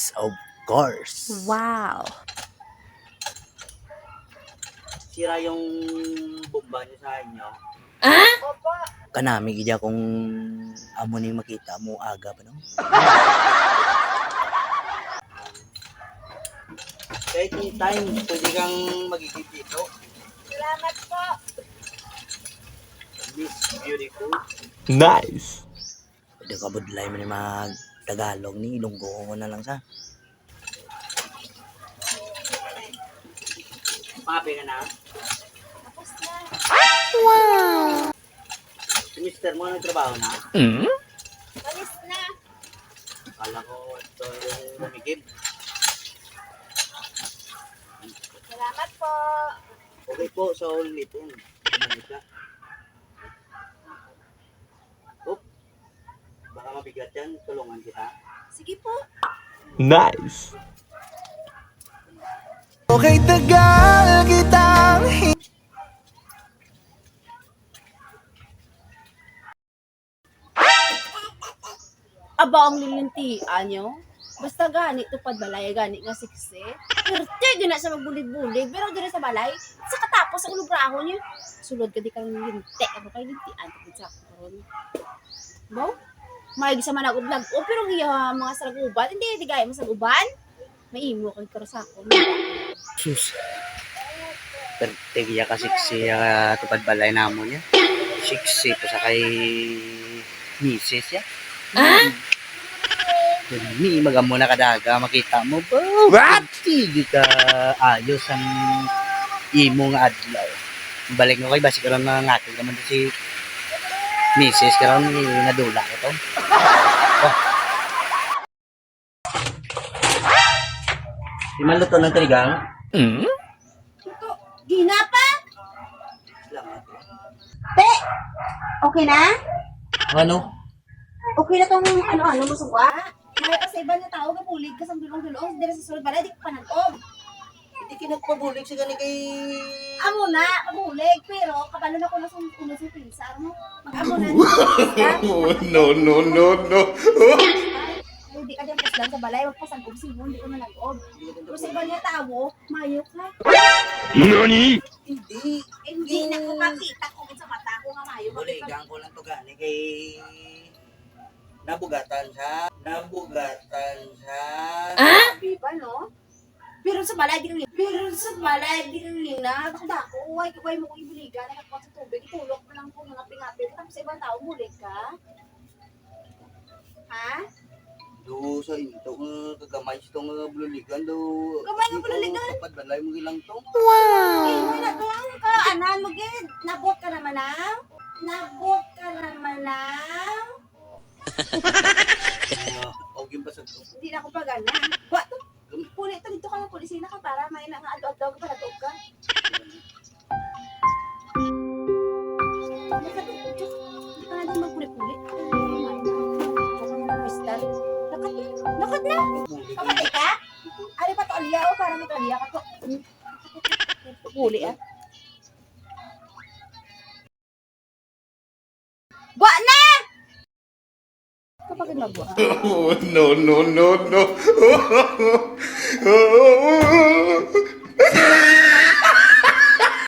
Yes, of course. Wow. Sira yung bomba niyo sa inyo. Kanami gidya kung amo ning makita mo aga pa no. Kahit time, pwede kang magiging dito. Salamat po. Miss Beautiful. Nice. Pwede ka budlay mo ni mag Tagalog ni Ilonggo ko na lang sa. Papi ka na. Tapos na. Si Mr. mo nagtrabaho na. Alis na. Akala ko ito yung lumikib. Salamat po. Okay po, sa ulitin. Kumalit ka. Oop. Baka mabigat yan. Tulungan kita. Sige po. Nice. Okay, tagal kitang Aba ang lilintian nyo. Basta gani, tupad balay, gani nga siksi. Pero di na sa magbulig-bulig. Pero di sa balay, sa katapos ang lubraho nyo. Sulod ka di kang linti. Ako kay lintian, tapos sa ako karon. Bo? May sa manag-ublag. O pero iya mga saraguban. Hindi gaya mo saraguban. Maimo kay karo sa ako. Sus. Pertegya ka siya tupad balay namon niya. Siksi pa sa kay misis ya. Dini magamo na kadaga makita mo ba? What? Hindi ka ayos ang imo nga adlaw. Balik mo kay basi karon na natin naman si misis karon nadula ko to. Oh. Di man luto ng trigang? Gina pa? Salamat. Te! Okay na? Ano? Okay na tong ano-ano mo suwa? May sa iba na tao, kapulig ka sa dulong-dulong, dira sa sulod balay, di ka panag-og. Hindi kinagpabulik siya gani kay... Amo na, kapulig, pero kapalo na ko na sa ulo sa pinsar mo. Mag-amo na. No. Hindi ka din paslan sa balay, magpasagog sibo, hindi ka manag-og. Pero sa iba na tao, mayo ka. Nani? Hindi. Hindi na ko makita kung sa mata ko nga mayo. Buligang ko lang to gani kay... Nabugatan siya. Sabi ba, no? Pero sa balay, di kang lina. Dako, way mo kong ibuligan, nakakuha sa tubig, itulok mo lang po mga pingapin. Tapos sa ibang tao, bulig ka. Ha? Do sa ito nga kagamay itong bululigan do. Gamay ng bululigan? Kapag balay mo ilang tong. Eh, wala ka, anan mo, gid. Nabot ka naman Og yung basag to. Hindi na ako pagana. Wa to? Puli to, dito ka ng pulisina ka para may nga ado-ado ka para tuog ka. Hindi ka na din magpuli-puli. Lakat na! Pamatay ka? Ari pa to aliya o para may aliya ka to. Puli ah. Buwa na! Kapag magbuwa. No.